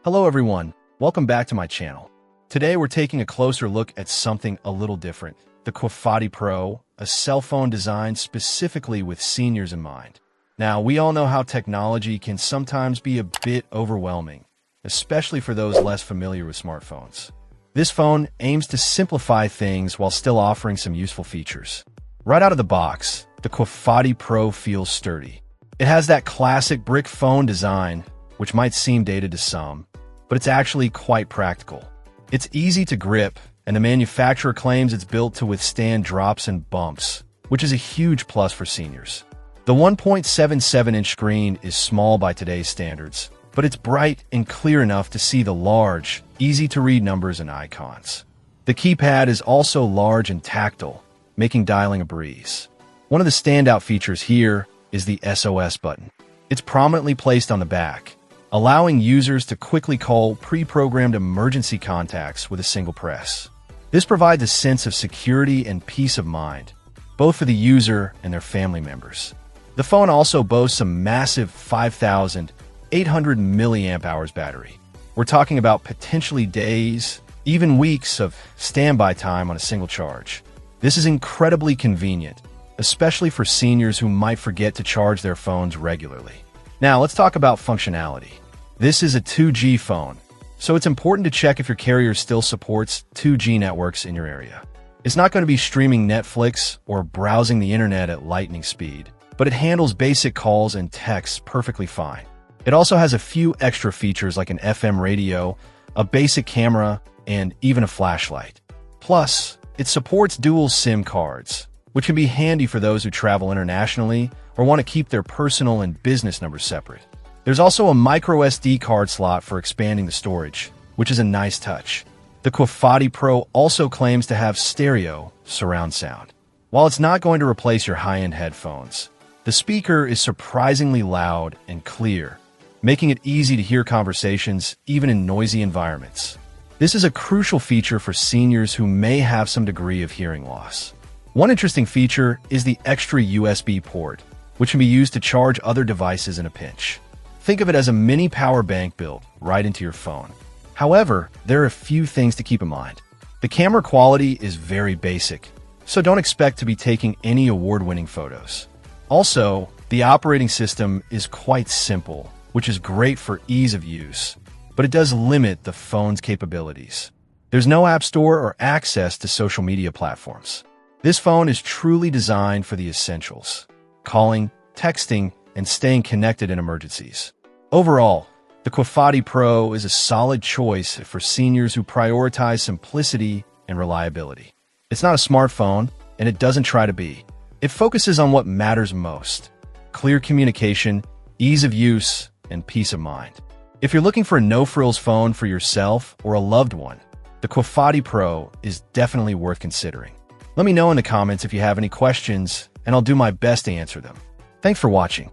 Hello everyone, welcome back to my channel. Today we're taking a closer look at something a little different, the Cuifati Pro, a cell phone designed specifically with seniors in mind. Now, we all know how technology can sometimes be a bit overwhelming, especially for those less familiar with smartphones. This phone aims to simplify things while still offering some useful features. Right out of the box, the Cuifati Pro feels sturdy. It has that classic brick phone design, which might seem dated to some, but it's actually quite practical. It's easy to grip, and the manufacturer claims it's built to withstand drops and bumps, which is a huge plus for seniors. The 1.77-inch screen is small by today's standards, but it's bright and clear enough to see the large, easy-to-read numbers and icons. The keypad is also large and tactile, making dialing a breeze. One of the standout features here is the SOS button. It's prominently placed on the back, allowing users to quickly call pre-programmed emergency contacts with a single press. This provides a sense of security and peace of mind, both for the user and their family members. The phone also boasts a massive 5,800 milliamp hours battery. We're talking about potentially days, even weeks of standby time on a single charge. This is incredibly convenient, especially for seniors who might forget to charge their phones regularly. Now, let's talk about functionality. This is a 2G phone, so it's important to check if your carrier still supports 2G networks in your area. It's not going to be streaming Netflix or browsing the internet at lightning speed, but it handles basic calls and texts perfectly fine. It also has a few extra features like an FM radio, a basic camera, and even a flashlight. Plus, it supports dual SIM cards, which can be handy for those who travel internationally or want to keep their personal and business numbers separate. There's also a micro SD card slot for expanding the storage, which is a nice touch. The Cuifati Pro also claims to have stereo surround sound. While it's not going to replace your high-end headphones, the speaker is surprisingly loud and clear, making it easy to hear conversations even in noisy environments. This is a crucial feature for seniors who may have some degree of hearing loss. One interesting feature is the extra USB port, which can be used to charge other devices in a pinch. Think of it as a mini power bank built right into your phone. However, there are a few things to keep in mind. The camera quality is very basic, so don't expect to be taking any award-winning photos. Also, the operating system is quite simple, which is great for ease of use, but it does limit the phone's capabilities. There's no app store or access to social media platforms. This phone is truly designed for the essentials: calling, texting, and staying connected in emergencies. Overall, the Cuifati Pro is a solid choice for seniors who prioritize simplicity and reliability. It's not a smartphone, and it doesn't try to be. It focuses on what matters most: clear communication, ease of use, and peace of mind. If you're looking for a no-frills phone for yourself or a loved one, the Cuifati Pro is definitely worth considering. Let me know in the comments if you have any questions, and I'll do my best to answer them. Thanks for watching.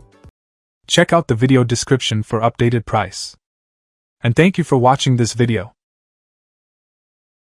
Check out the video description for updated price. And thank you for watching this video.